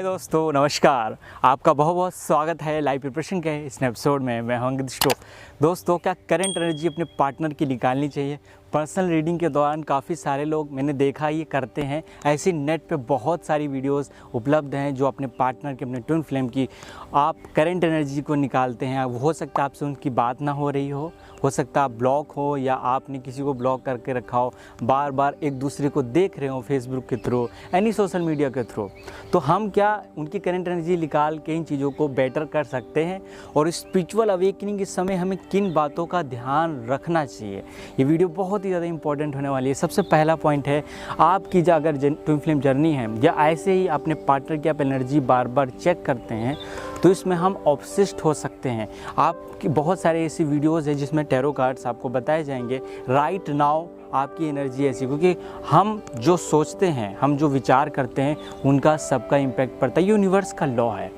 हाय दोस्तों, नमस्कार। आपका बहुत बहुत स्वागत है लाइव प्रिपरेशन के इस एपिसोड में। मैं हूं अंकित स्टो। दोस्तों, क्या करंट एनर्जी अपने पार्टनर की निकालनी चाहिए? पर्सनल रीडिंग के दौरान काफ़ी सारे लोग मैंने देखा ये करते हैं। ऐसी नेट पे बहुत सारी वीडियोस उपलब्ध हैं जो अपने पार्टनर की, अपने ट्विन फ्लेम की आप करंट एनर्जी को निकालते हैं। हो सकता है आपसे उनकी बात ना हो रही हो सकता है आप ब्लॉक हो या आपने किसी को ब्लॉक करके रखा हो, बार बार एक दूसरे को देख रहे हो फेसबुक के थ्रू, एनी सोशल मीडिया के थ्रू। तो हम क्या उनकी करंट एनर्जी निकाल के इन चीज़ों को बेटर कर सकते हैं? और स्पिरिचुअल अवेकनिंग के समय हमें किन बातों का ध्यान रखना चाहिए? ये वीडियो बहुत ही ज़्यादा इंपॉर्टेंट होने वाली है। सबसे पहला पॉइंट है, आपकी जो अगर ट्विन फ्लेम जर्नी है या ऐसे ही अपने पार्टनर की आप एनर्जी बार बार चेक करते हैं तो इसमें हम ऑब्सेस्ड हो सकते हैं। आपकी बहुत सारे ऐसी वीडियोज़ हैं जिसमें टैरो कार्ड्स आपको बताए जाएंगे राइट नाउ आपकी एनर्जी ऐसी, क्योंकि हम जो सोचते हैं, हम जो विचार करते हैं, उनका सबका इम्पैक्ट पड़ता है। यूनिवर्स का लॉ है,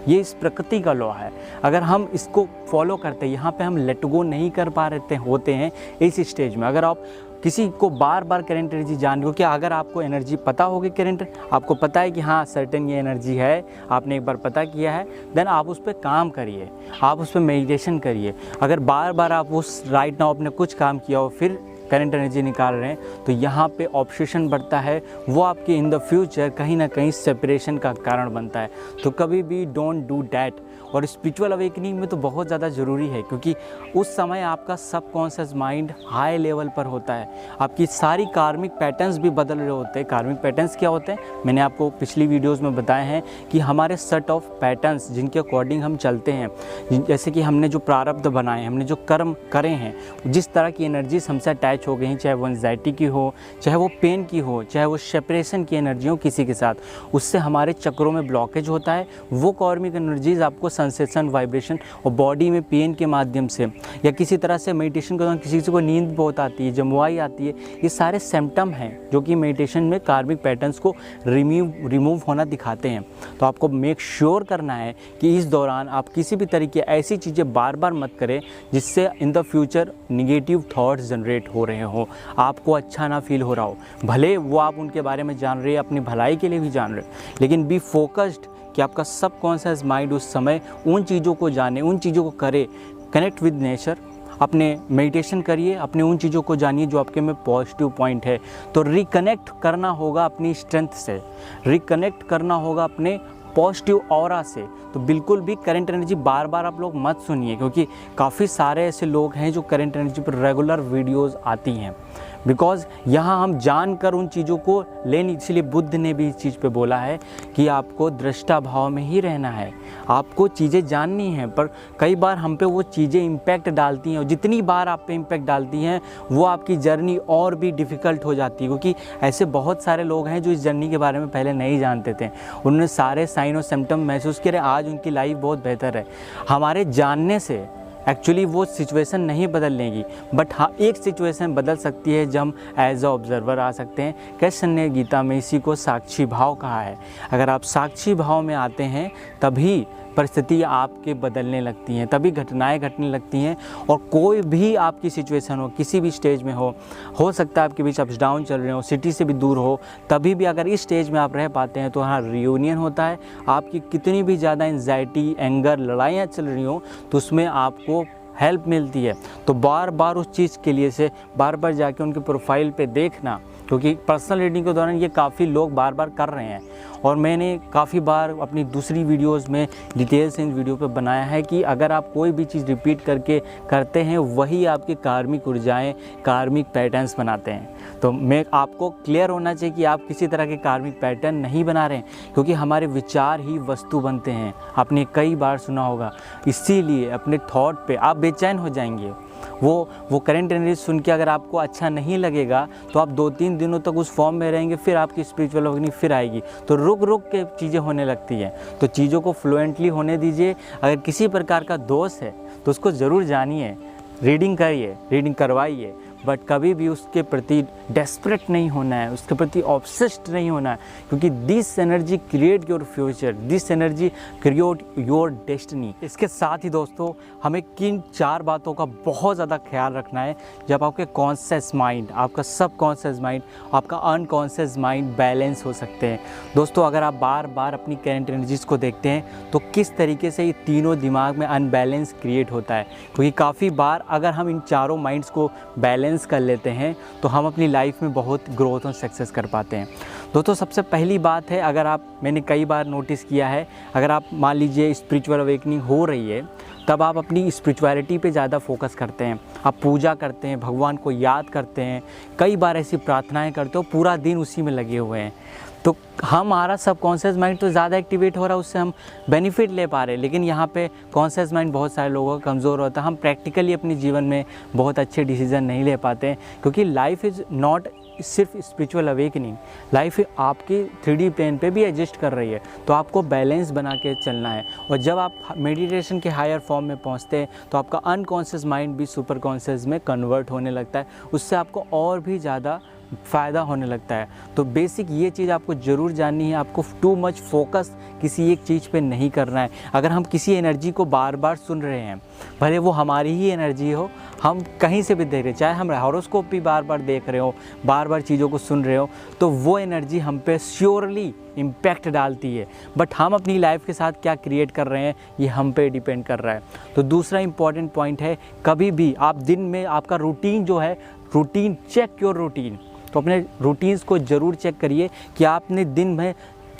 ये इस प्रकृति का लॉ है। अगर हम इसको फॉलो करते हैं, यहाँ पे हम लेट गो नहीं कर पा रहे होते हैं इस स्टेज में। अगर आप किसी को बार बार करंट एनर्जी जान लो, कि अगर आपको एनर्जी पता होगी, करंट आपको पता है कि हाँ सर्टेन ये एनर्जी है, आपने एक बार पता किया है, देन आप उस पर काम करिए, आप उस पर मेडिटेशन करिए। अगर बार बार आप उस राइट नाउ आपने कुछ काम किया हो फिर करंट एनर्जी निकाल रहे हैं तो यहाँ पे ऑब्सेशन बढ़ता है, वो आपके इन द फ्यूचर कहीं ना कहीं सेपरेशन का कारण बनता है। तो कभी भी डोंट डू डैट। और स्पिरिचुअल अवेकनिंग में तो बहुत ज़्यादा ज़रूरी है, क्योंकि उस समय आपका सबकॉन्शियस माइंड हाई लेवल पर होता है, आपकी सारी कार्मिक पैटर्न्स भी बदल रहे होते हैं। कार्मिक पैटर्न्स क्या होते हैं, मैंने आपको पिछली वीडियोज़ में बताए हैं कि हमारे सेट ऑफ पैटर्न्स जिनके अकॉर्डिंग हम चलते हैं, जैसे कि हमने जो प्रारब्ध बनाए, हमने जो कर्म करे हैं, जिस तरह की एनर्जीज हमसे अटैच हो गई हैं, चाहे वो एंजाइटी की हो, चाहे वो पेन की हो, चाहे वो सेपरेशन की एनर्जी हो किसी के साथ, उससे हमारे चक्रों में ब्लॉकेज होता है। वो कार्मिक एनर्जीज आपको सेंसेशन, वाइब्रेशन और बॉडी में पेन के माध्यम से या किसी तरह से मेडिटेशन के दौरान किसी को नींद बहुत आती है, जमुआई आती है, ये सारे सिम्टम हैं जो कि मेडिटेशन में कार्मिक पैटर्न्स को रिमूव होना दिखाते हैं। तो आपको मेक श्योर करना है कि इस दौरान आप किसी भी तरीके ऐसी चीज़ें बार बार मत करें जिससे in the future negative thoughts generate हो रहे हो, आपको अच्छा ना फील हो रहा हो। भले वो आप उनके बारे में जान रहे हैं, अपनी भलाई के लिए भी जान रहे हो, लेकिन बी फोकस्ड कि आपका सबकॉन्शियस माइंड उस समय उन चीज़ों को जाने, उन चीज़ों को करे। कनेक्ट विद नेचर, अपने मेडिटेशन करिए, अपने उन चीज़ों को जानिए जो आपके में पॉजिटिव पॉइंट है। तो रिकनेक्ट करना होगा अपनी स्ट्रेंथ से, रिकनेक्ट करना होगा अपने पॉजिटिव ऑरा से। तो बिल्कुल भी करंट एनर्जी बार बार आप लोग मत सुनिए, क्योंकि काफ़ी सारे ऐसे लोग हैं जो करंट एनर्जी पर रेगुलर वीडियोस आती हैं। बिकॉज़ यहाँ हम जानकर उन चीज़ों को लेनी, इसलिए बुद्ध ने भी इस चीज़ पे बोला है कि आपको दृष्टा भाव में ही रहना है, आपको चीज़ें जाननी हैं। पर कई बार हम पे वो चीज़ें इम्पैक्ट डालती हैं, और जितनी बार आप पे इम्पैक्ट डालती हैं वो आपकी जर्नी और भी डिफ़िकल्ट हो जाती है। क्योंकि ऐसे बहुत सारे लोग हैं जो इस जर्नी के बारे में पहले नहीं जानते थे, उन्होंने सारे साइन और सिम्टम महसूस किए, आज उनकी लाइफ बहुत बेहतर है। हमारे जानने से एक्चुअली वो सिचुएशन नहीं बदल लेगी, बट हाँ एक सिचुएशन बदल सकती है जब हम एज अ ऑब्जर्वर आ सकते हैं। कृष्ण ने गीता में इसी को साक्षी भाव कहा है। अगर आप साक्षी भाव में आते हैं तभी परिस्थिति आपके बदलने लगती हैं, तभी घटनाएं घटने लगती हैं। और कोई भी आपकी सिचुएशन हो, किसी भी स्टेज में हो सकता है आपके बीच अप्स डाउन चल रहे हो, सिटी से भी दूर हो, तभी भी अगर इस स्टेज में आप रह पाते हैं तो हाँ रियूनियन होता है। आपकी कितनी भी ज़्यादा एंजाइटी, एंगर, लड़ाइयाँ चल रही हो तो उसमें आपको हेल्प मिलती है। तो बार बार उस चीज़ के लिए से बार बार जाके उनके प्रोफाइल पे देखना, क्योंकि पर्सनल रीडिंग के दौरान ये काफ़ी लोग बार बार कर रहे हैं। और मैंने काफ़ी बार अपनी दूसरी वीडियोस में डिटेल से इन वीडियो पे बनाया है कि अगर आप कोई भी चीज़ रिपीट करके करते हैं वही आपकी कार्मिक ऊर्जाएं, कार्मिक पैटर्न्स बनाते हैं। तो मैं आपको क्लियर होना चाहिए कि आप किसी तरह के कार्मिक पैटर्न नहीं बना रहे हैं, क्योंकि हमारे विचार ही वस्तु बनते हैं। आपने कई बार सुना होगा, इसीलिए अपने थॉट पे आप बेचैन हो जाएंगे। वो करंट एनर्जी सुन के अगर आपको अच्छा नहीं लगेगा तो आप 2-3 दिनों तक उस फॉर्म में रहेंगे, फिर आपकी स्पिरिचुअल अवेकनिंग फिर आएगी। तो रुक रुक के चीज़ें होने लगती हैं, तो चीज़ों को फ्लुएंटली होने दीजिए। अगर किसी प्रकार का दोष है तो उसको ज़रूर जानिए, रीडिंग करिए, रीडिंग करवाइए, बट कभी भी उसके प्रति डेस्परेट नहीं होना है, उसके प्रति ऑब्सेस्ड नहीं होना है, क्योंकि this energy create your future, this energy create your destiny. इसके साथ ही दोस्तों हमें किन 4 बातों का बहुत ज़्यादा ख्याल रखना है जब आपके कॉन्शियस माइंड, आपका सबकॉन्शियस माइंड, आपका अनकॉन्शियस माइंड बैलेंस हो सकते हैं। दोस्तों अगर आप बार बार अपनी करंट एनर्जीज़ को देखते हैं तो किस तरीके से ये तीनों दिमाग में अनबैलेंस क्रिएट होता है, क्योंकि काफ़ी बार अगर हम इन चारों माइंड्स को बैलेंस कर लेते हैं तो हम अपनी लाइफ में बहुत ग्रोथ और सक्सेस कर पाते हैं। दोस्तों सबसे पहली बात है, अगर आप, मैंने कई बार नोटिस किया है, अगर आप मान लीजिए स्पिरिचुअल अवेकनिंग हो रही है तब आप अपनी स्पिरिचुअलिटी पे ज़्यादा फोकस करते हैं, आप पूजा करते हैं, भगवान को याद करते हैं, कई बार ऐसी प्रार्थनाएं करते हो, पूरा दिन उसी में लगे हुए हैं, तो हमारा सबकॉन्शियस माइंड तो ज़्यादा एक्टिवेट हो रहा है, उससे हम बेनिफिट ले पा रहे हैं। लेकिन यहाँ पे कॉन्शियस माइंड बहुत सारे लोगों का कमज़ोर होता है, हम प्रैक्टिकली अपने जीवन में बहुत अच्छे डिसीजन नहीं ले पाते हैं, क्योंकि लाइफ इज़ नॉट सिर्फ स्पिरिचुअल अवेकनिंग, लाइफ आपकी 3D प्लेन पे भी एडजस्ट कर रही है, तो आपको बैलेंस बना के चलना है। और जब आप मेडिटेशन के हायर फॉर्म में पहुंचते हैं तो आपका अनकॉन्शियस माइंड भी सुपर कॉन्शियस में कन्वर्ट होने लगता है, उससे आपको और भी ज़्यादा फ़ायदा होने लगता है। तो बेसिक ये चीज़ आपको ज़रूर जाननी है, आपको टू मच फोकस किसी एक चीज़ पे नहीं करना है। अगर हम किसी एनर्जी को बार बार सुन रहे हैं, भले वो हमारी ही एनर्जी हो, हम कहीं से भी देख रहे हैं, चाहे हम हॉरोस्कोप भी बार बार देख रहे हो, बार बार चीज़ों को सुन रहे हो, तो वो एनर्जी हम पे श्योरली इम्पैक्ट डालती है। बट हम अपनी लाइफ के साथ क्या क्रिएट कर रहे हैं ये हम पे डिपेंड कर रहा है। तो दूसरा इंपॉर्टेंट पॉइंट है, कभी भी आप दिन में आपका रूटीन जो है, रूटीन, चेक योर रूटीन, तो अपने रूटीन्स को ज़रूर चेक करिए कि आपने दिन में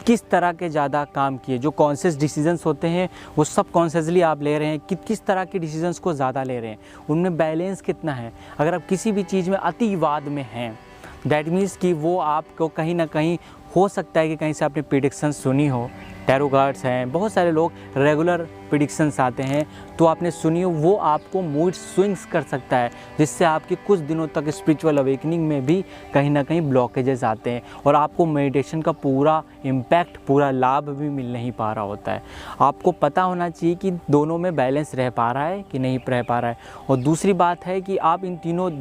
किस तरह के ज़्यादा काम किए। जो कॉन्शियस डिसीजंस होते हैं वो सब कॉन्शियसली आप ले रहे हैं कि किस तरह के डिसीजंस को ज़्यादा ले रहे हैं, उनमें बैलेंस कितना है। अगर आप किसी भी चीज़ में अतिवाद में हैं, दैट मीन्स कि वो आपको कहीं ना कहीं हो सकता है कि कहीं से आपने प्रेडिक्शन सुनी हो, टैरो कार्ड्स हैं, बहुत सारे लोग रेगुलर प्रेडिक्शंस आते हैं, तो आपने सुनी हो, वो आपको मूड स्विंग्स कर सकता है, जिससे आपके कुछ दिनों तक स्पिरिचुअल अवेकनिंग में भी कहीं ना कहीं ब्लॉकेजेस आते हैं और आपको मेडिटेशन का पूरा इम्पैक्ट, पूरा लाभ भी मिल नहीं पा रहा होता है। आपको पता होना चाहिए कि दोनों में बैलेंस रह पा रहा है कि नहीं रह पा रहा है। और दूसरी बात है कि आप इन तीनों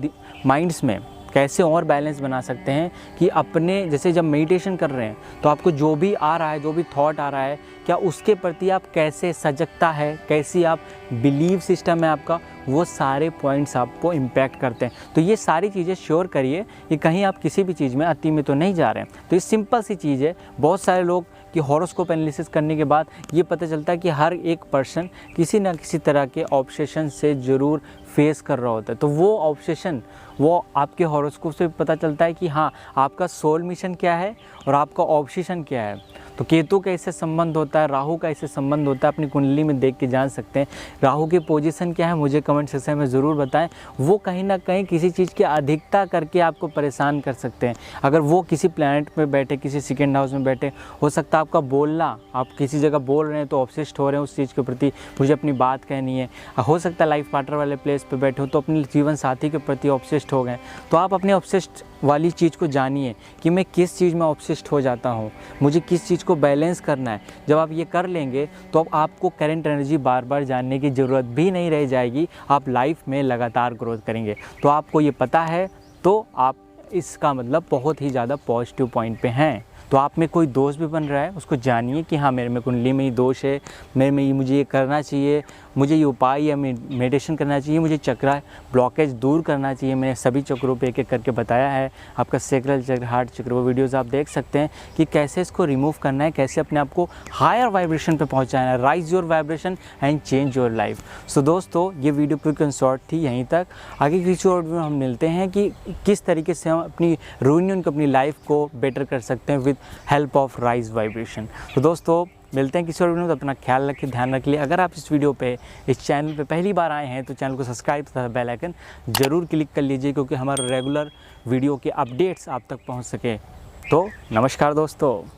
माइंड्स में कैसे और बैलेंस बना सकते हैं कि अपने, जैसे जब मेडिटेशन कर रहे हैं तो आपको जो भी आ रहा है, जो भी थॉट आ रहा है, क्या उसके प्रति आप कैसे सजगता है, कैसी आप बिलीव सिस्टम है आपका, वो सारे पॉइंट्स आपको इम्पैक्ट करते हैं। तो ये सारी चीज़ें श्योर करिए कि कहीं आप किसी भी चीज़ में अति में तो नहीं जा रहे हैं। तो ये सिंपल सी चीज़ है। बहुत सारे लोग कि हॉरोस्कोप एनालिसिस करने के बाद ये पता चलता है कि हर एक पर्सन किसी ना किसी तरह के ऑब्सेशन से ज़रूर फेस कर रहा होता है। तो वो ऑब्सेशन, वो आपके हॉरोस्कोप से पता चलता है कि हाँ, आपका सोल मिशन क्या है और आपका ऑब्सेशन क्या है। तो केतु का इससे संबंध होता है, राहु का इससे संबंध होता है, अपनी कुंडली में देख के जान सकते हैं। राहु की पोजीशन क्या है मुझे कमेंट सेक्शन में ज़रूर बताएं। वो कहीं ना कहीं किसी चीज़ की अधिकता करके आपको परेशान कर सकते हैं। अगर वो किसी प्लैनेट में बैठे, किसी सेकंड हाउस में बैठे, हो सकता है आपका बोलना, आप किसी जगह बोल रहे हैं तो ऑब्सेस्ड हो रहे हैं उस चीज़ के प्रति, मुझे अपनी बात कहनी है। हो सकता है लाइफ पार्टनर वाले प्लेस पे बैठे हो तो अपने जीवन साथी के प्रति ऑब्सेस्ड हो गए। तो आप अपने ऑब्सेस्ड वाली चीज़ को जानिए कि मैं किस चीज़ में ऑब्सेस्ड हो जाता हूँ, मुझे किस चीज़ को बैलेंस करना है। जब आप ये कर लेंगे तो अब आपको करंट एनर्जी बार बार जानने की ज़रूरत भी नहीं रह जाएगी, आप लाइफ में लगातार ग्रोथ करेंगे। तो आपको ये पता है तो आप, इसका मतलब बहुत ही ज़्यादा पॉजिटिव पॉइंट पे हैं। तो आप में कोई दोष भी बन रहा है, उसको जानिए कि हाँ, मेरे में कुंडली में ही दोष है, मेरे में मुझे ये करना चाहिए, मुझे ये उपाय या मेडिटेशन करना चाहिए, मुझे चक्र ब्लॉकेज दूर करना चाहिए। मैंने सभी चक्रों पे एक एक करके बताया है। आपका सैक्रल चक्र, हार्ट चक्र, वो वीडियोस आप देख सकते हैं कि कैसे इसको रिमूव करना है, कैसे अपने आप को हायर वाइब्रेशन पे पहुंचाना है। Rise your vibration and change your life. So दोस्तों, ये वीडियो क्विक एंड शॉर्ट थी, यहीं तक। आगे किसी और वीडियो में हम मिलते हैं कि किस तरीके से हम अपनी रियूनियन को, अपनी लाइफ को बेटर कर सकते हैं with help of rise vibration. तो दोस्तों, मिलते हैं किसी और वीडियो में। तो अपना ख्याल रखिए, ध्यान रखिए। अगर आप इस वीडियो पे, इस चैनल पे पहली बार आए हैं तो चैनल को सब्सक्राइब तथा बेल आइकन ज़रूर क्लिक कर लीजिए, क्योंकि हमारे रेगुलर वीडियो के अपडेट्स आप तक पहुंच सके। तो नमस्कार दोस्तों।